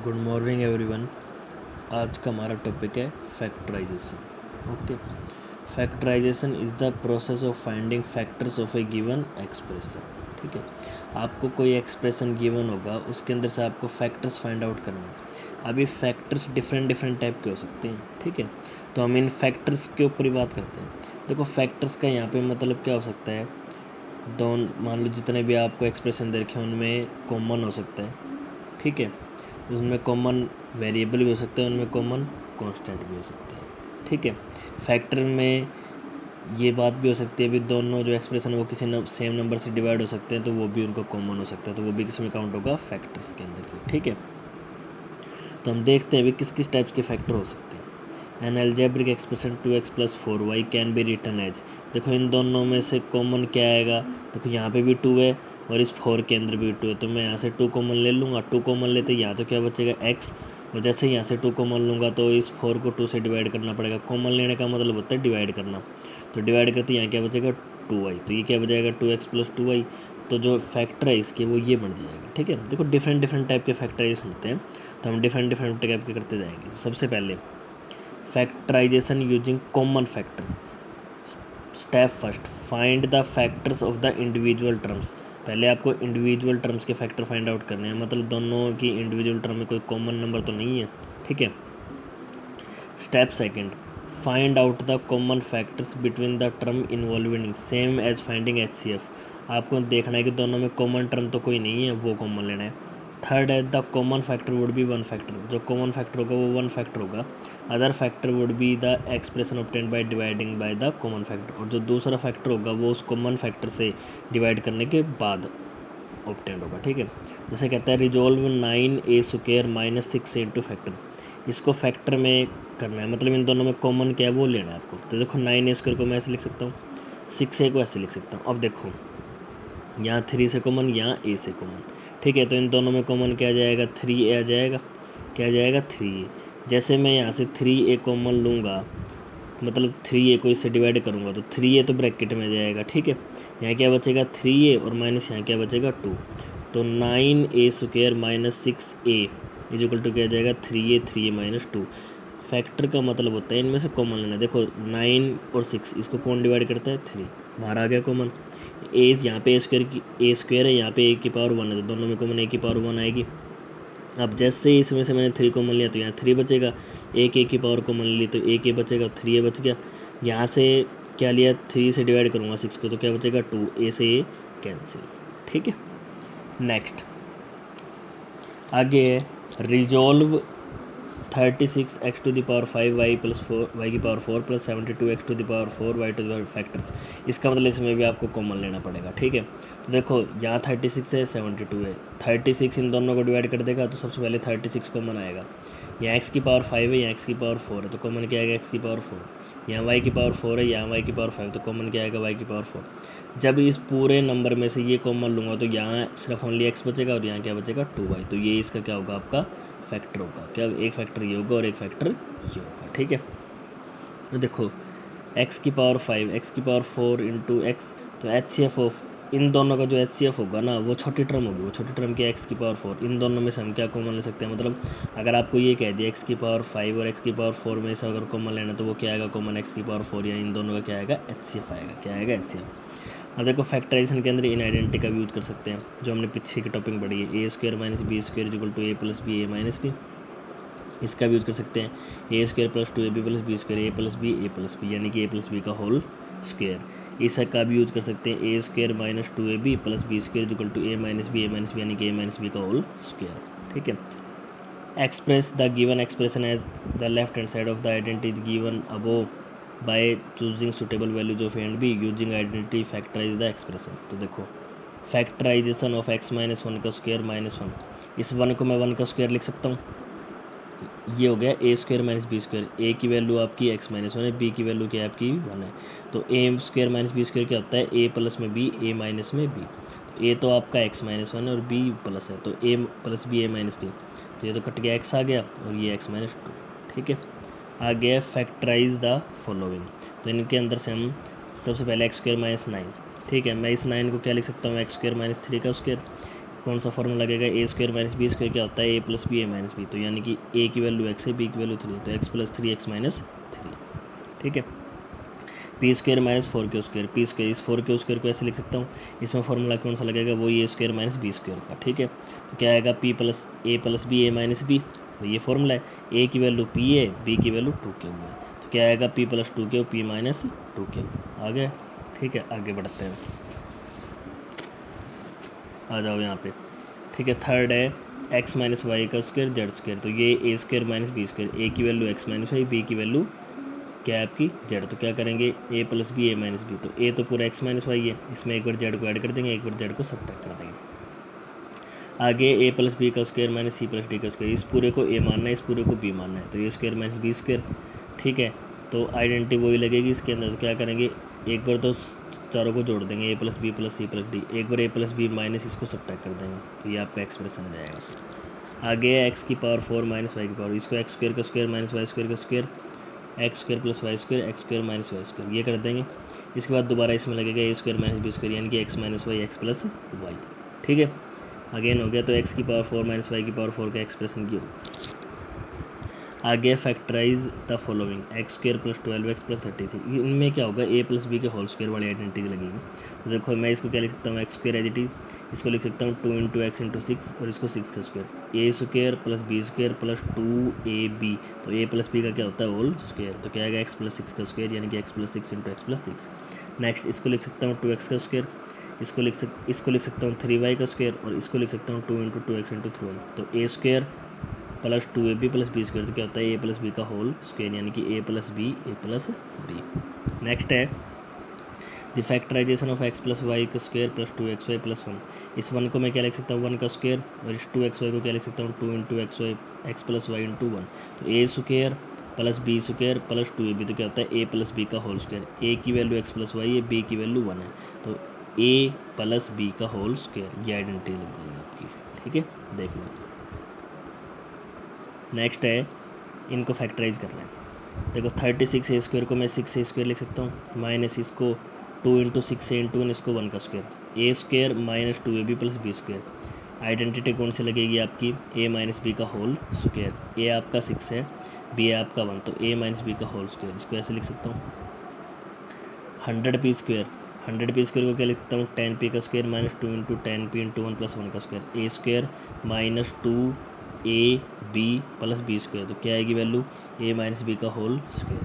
Good morning everyone. आज का हमारा टॉपिक है factorization. Okay, factorization is the process of finding factors of a given expression. ठीक है, आपको कोई एक्सप्रेशन गिवन होगा, उसके अंदर से आपको फैक्टर्स फाइंड आउट करना है। अब ये फैक्टर्स डिफरेंट टाइप के हो सकते हैं। ठीक है, तो हम इन फैक्टर्स के ऊपर ही बात करते हैं। देखो, फैक्टर्स का यहाँ पे मतलब क्या हो सकता है, दोनों मान लो जितने भी आपको एक्सप्रेशन दे रखे हैं उनमें कॉमन हो सकता है। ठीक है, उसमें कॉमन वेरिएबल भी हो सकते हैं, उनमें कॉमन कांस्टेंट भी हो सकते हैं। ठीक है, फैक्टर में ये बात भी हो सकती है भी दोनों जो एक्सप्रेशन है वो किसी सेम नंबर से डिवाइड हो सकते हैं, तो वो भी उनका कॉमन हो सकता है, तो वो भी किस में काउंट होगा, फैक्टर्स के अंदर से। ठीक है, तो हम देखते हैं भी किस किस टाइप्स के फैक्टर हो सकते हैं। An algebraic expression 2x + 4y can be written as. देखो, इन दोनों में से कॉमन क्या आएगा, देखो यहाँ पे भी 2 है और इस 4 के अंदर भी 2 है, तो मैं यहाँ से 2 कॉमन ले लूँगा। 2 कॉमन लेते यहाँ तो क्या बचेगा, x, और जैसे यहाँ से 2 कॉमन लूँगा तो इस 4 को 2 से डिवाइड करना पड़ेगा। कॉमन लेने का मतलब होता है डिवाइड करना, तो डिवाइड करते यहाँ क्या बचेगा, 2y, तो ये क्या बचेगा, 2x + 2y। तो जो फैक्टर है इसके वो ये बन जाएगा। ठीक है, देखो डिफरेंट टाइप के फैक्टराइजेशन होते हैं, तो हम डिफरेंट टाइप के करते जाएंगे। सबसे पहले factorization using common factors. Step first, find the factors of the individual terms. पहले आपको इंडिविजुअल टर्म्स के फैक्टर फाइंड आउट करने हैं, मतलब दोनों की इंडिविजुअल टर्म में कोई कॉमन नंबर तो नहीं है। ठीक है, step second, find out the common factors between the term involving same as finding HCF। आपको देखना है कि दोनों में कॉमन टर्म तो कोई नहीं है, वो कॉमन लेना है। थर्ड है, the common factor would be one factor. जो कॉमन फैक्टर होगा वो वन फैक्टर होगा। Other factor would be the expression obtained by dividing by the common factor, और जो दूसरा फैक्टर होगा वो उस कॉमन फैक्टर से डिवाइड करने के बाद ऑब्टेंड होगा। ठीक है, जैसे कहता है resolve 9a² - 6a into factor. इसको फैक्टर में करना है, मतलब इन दोनों में कॉमन क्या है वो लेना है आपको। तो देखो 9a² को मैं ऐसे लिख सकता हूँ, 6a को ऐसे लिख सकता हूँ। अब देखो यहाँ 3 से कॉमन, यहाँ a से कॉमन। ठीक है, तो इन दोनों में कॉमन क्या आ जाएगा, 3a आ जाएगा। क्या आ जाएगा, 3a। जैसे मैं यहाँ से 3a कॉमन लूँगा, मतलब 3a को इससे डिवाइड करूँगा तो 3a तो ब्रैकेट में आ जाएगा। ठीक है, यहाँ क्या बचेगा, 3a, और माइनस यहाँ क्या बचेगा, 2। तो 9a² - 6a इजिकल टू क्या आ जाएगा, 3a - 2। फैक्टर का मतलब होता है इनमें से कॉमन लेना। देखो 9 और 6, इसको कौन डिवाइड करता है, 3, बाहर आ गया कॉमन। यहाँ पे a² है, यहाँ पे a⁴ है, तो दोनों में कॉमन a⁴ आएगी। अब जैसे ही इसमें से मैंने 3 कॉमन लिया तो यहाँ 3 बचेगा, एक a⁴ कॉमन ली तो एक a बचेगा, 3a बच गया। यहाँ से क्या लिया, 3 से डिवाइड करूँगा 6 को, तो क्या बचेगा, 2, a से a कैंसिल। ठीक है, नेक्स्ट आगे है resolve 36x⁵ + 4y⁴ + 72x⁴ factors. इसका मतलब इसमें भी आपको कॉमन लेना पड़ेगा। ठीक है, तो देखो यहाँ 36 है, 72 है, 36 इन दोनों को डिवाइड कर देगा तो सबसे पहले 36 कॉमन आएगा। यहाँ x⁵ है, यहाँ x⁴ है, तो कॉमन क्या आएगा, x⁴ यहाँ y⁴ है, यहाँ y⁵ तो कॉमन क्या आएगा, y⁴ जब इस पूरे नंबर में से ये कॉमन लूँगा तो यहाँ सिर्फ ओनली x बचेगा और यहाँ क्या बचेगा, 2y। तो ये इसका क्या होगा, आपका फैक्टर होगा। क्या, एक फैक्टर ये होगा और एक फैक्टर ये होगा। ठीक है, तो देखो x⁵ x⁴ इंटू x, तो HCF ऑफ इन दोनों का जो HCF होगा ना वो छोटी टर्म होगी, वो छोटी टर्म की x⁴। इन दोनों में से हम क्या कॉमन ले सकते हैं, मतलब अगर आपको ये कह दिया x⁵ और x⁴ में से अगर कॉमन लेना तो वो क्या आएगा, कॉमन x⁴ या इन दोनों का क्या आएगा, HCF आएगा। क्या आएगा, HCF। अब देखो फैक्टराइजेशन के अंदर इन आइडेंटिटी का भी यूज़ कर सकते हैं, जो हमने पीछे की टॉपिक पढ़ी है, a² - b² equal to a + b a - b। इसका भी यूज़ कर सकते हैं, a² + 2ab + b² a + b यानी कि a + b का होल स्क्वायर। इसका भी यूज़ कर सकते हैं, a² - 2ab + b² equal to a - b यानी कि a - b का होल स्क्वायर। ठीक है, express the given expression as the left hand side of the identity given above by choosing suitable values of a and b using identity factorize the expression. तो देखो factorization of x - 1 का square -1, इस 1 को मैं 1 का square लिख सकता हूँ। ये हो गया a² - b²। a की वैल्यू आपकी x - 1 है, b की वैल्यू क्या है आपकी 1 है, तो a² - b² क्या होता है, a प्लस में b a माइनस में b। तो a तो आपका x - 1 है और b प्लस है, तो a + b a - b, तो ये तो कट गया, x आ गया और ये x - 2। ठीक है, आ गया फैक्टराइज द फॉलोइंग। तो इनके अंदर से हम सबसे पहले x² - 9। ठीक है, मैं इस 9 को क्या लिख सकता हूँ, x² - 3 का स्क्वायर कौन सा फॉर्मूला लगेगा, a square minus b square क्या होता है, A plus b a minus b, तो यानी कि ए की वैल्यू एक्स है, बी की वैल्यू 3, तो एक्स प्लस 3x माइनस 3, ठीक है। P square minus 4 square, P square, इस 4 स्क्वायर को ऐसे लिख सकता हूँ, इसमें फॉर्मूला कौन सा लगेगा, वो ए स्क्वायर माइनस बी स्क्वायर का, ठीक है। तो क्या आएगा, P plus b a minus b, तो ये फॉर्मूला है, ए की वैल्यू पी है, बी की वैल्यू 2 है, तो क्या आएगा, पी प्लस 2 पी माइनस 2 आ गया, ठीक है। आगे बढ़ते हैं, आ जाओ यहाँ पे, ठीक है। थर्ड है एक्स माइनस वाई का स्क्वायर जेड स्क्वायर, तो ये a square minus b square, ए की value x minus y, b की वैल्यू क्या है आपकी जेड, तो क्या करेंगे, a plus b a minus b, तो ए तो पूरा एक्स माइनस वाई है, इसमें एक बार जेड को ऐड कर देंगे, एक बार जेड को सब्ट्रैक्ट कर देंगे। आगे ए प्लस बी का square minus c plus d का स्क्वायर, इस पूरे को ए मानना है, इस पूरे को बी मानना है, तो A square minus b square, ठीक है। तो आइडेंटिटी वही लगेगी इसके अंदर, तो क्या करेंगे, एक बार तो चारों को जोड़ देंगे, A plus B plus C plus D, एक बार ए प्लस बी माइनस इसको सब्ट्रैक्ट कर देंगे, तो ये आपका एक्सप्रेशन आ जाएगा। आगे एक्स की पावर 4 माइनस वाई की पावर, इसको एक्स स्क्वायर का स्क्वायर माइनस वाई स्क्वायर का square, x square plus y square, x square minus y square, ये कर देंगे। इसके बाद दोबारा इसमें लगेगा a square minus b square, यानी कि x minus y x plus y, ठीक है। अगेन हो गया, तो एक्स की पावर 4 माइनस वाई की पावर 4 का एक्सप्रेशन की होगा। आगे factorize the following, x square plus 12x plus 36, इनमें क्या होगा, ए प्लस बी के होल स्क्वायर वाली आइडेंटिटी लगेगी। तो देखो मैं इसको क्या लिख सकता हूँ, x square as it is, इसको लिख सकता हूँ 2 इंटू एक्स इंटू 6, और इसको 6 का square, A square plus B square plus 2ab, तो ए प्लस बी का क्या होता है, होल स्क्वायर, तो क्या आएगा, एक्स प्लस 6 का स्क्वायर, यानी कि x plus 6 into X plus 6। Next इसको लिख सकता हूँ 2x का स्क्वायर, इसको लिख सकता हूँ 3y का स्क्वायर, और इसको लिख सकता हूँ 2 इंटू 2x इंटू 3y, तो A square plus 2ab plus B square, तो क्या होता है, ए प्लस बी का होल स्क्वायर, यानी कि ए प्लस बी नेक्स्ट है the factorization of X plus Y का स्क्वायर प्लस 2xy प्लस 1, इस 1 को मैं क्या लिख सकता हूँ, 1 का स्क्वायर, और इस 2xy को क्या लिख सकता हूँ, 2 into X plus Y into 1, तो A square plus B square plus 2ab, तो क्या होता है, ए प्लस बी का होल स्क्वायर, ए की वैल्यू एक्स प्लस वाई है, बी की वैल्यू 1 है, तो ए प्लस बी का होल स्क्वायर, ये आइडेंटिटी लग जाएगी आपकी, ठीक है। देख लो, नेक्स्ट है इनको फैक्टराइज करना है। देखो 36 ए स्क्वायर को मैं 6 ए स्क्वायर लिख सकता हूँ, माइनस इसको 2 इंटू 6 ए इंटू 1, इसको 1 का square, A square minus 2ab plus B square, identity कौन सी लगेगी आपकी, ए माइनस बी का होल स्क्वायर, ए आपका 6 है, बी है आपका 1, तो ए माइनस बी का होल स्क्वायर, इसको ऐसे लिख सकता हूँ 100p स्क्वायर, 100p स्क्वायर को क्या लिख सकता हूँ, 10p का square minus 2 into 10p into 1 plus 1 का square, A square minus 2ab plus B square, तो क्या आएगी वैल्यू, ए माइनस बी का होल स्क्वायर,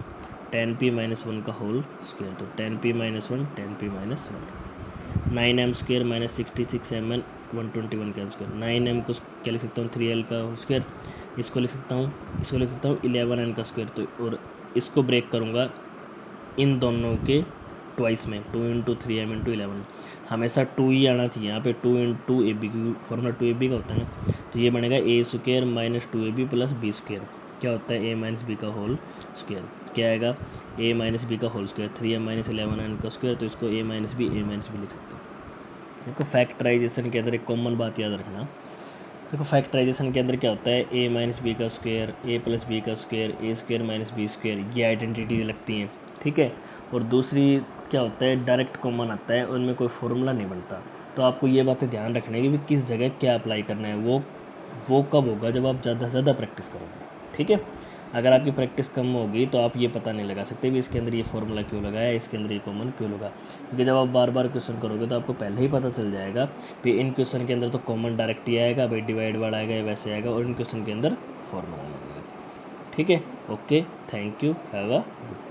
10p माइनस 1 का होल स्क्वायर, तो 10p minus 1 10p minus 1, 9m square minus 66mn 121 का square, 9m को क्या लिख सकता हूँ, 3l का स्क्वायर, इसको लिख सकता हूँ 11n का स्क्वायर, तो और इसको ब्रेक करूँगा इन दोनों के ट्वाइस में, 2 इंटू 3m इंटू 11, हमेशा 2 ही आना चाहिए यहाँ पे, 2 इंटू ए बी, क्योंकि फॉर्मूला 2ab का होता है ना, तो ये बनेगा A square minus 2ab plus B square, क्या होता है, ए माइनस बी का होल स्क्वायर, क्या आएगा, ए माइनस बी का whole square, 3m minus 11n का स्क्वायर, तो इसको ए माइनस बी लिख सकते हैं। देखो फैक्टराइजेशन के अंदर एक कॉमन बात याद रखना, देखो फैक्टराइजेशन के अंदर क्या होता है, ए माइनस बी का स्क्वायर, ए प्लस बी का square, A square minus b square, ये आइडेंटिटी लगती हैं, ठीक है। और दूसरी क्या होता है, डायरेक्ट कॉमन आता है, उनमें कोई फॉर्मूला नहीं बनता, तो आपको ये बातें ध्यान रखना है कि किस जगह क्या अप्लाई करना है, वो कब होगा, जब आप ज़्यादा से ज़्यादा प्रैक्टिस करोगे, ठीक है। अगर आपकी प्रैक्टिस कम होगी तो आप ये पता नहीं लगा सकते भी इसके अंदर ये फॉर्मूला क्यों लगा है, इसके अंदर ये कॉमन क्यों लगा, क्योंकि जब आप बार बार क्वेश्चन करोगे तो आपको पहले ही पता चल जाएगा कि इन क्वेश्चन के अंदर तो कॉमन डायरेक्ट ही आएगा, भाई डिवाइड वाला आएगा या वैसे आएगा, और इन क्वेश्चन के अंदर फॉर्मूला लगेगा, ठीक है। Okay, thank you, have a good.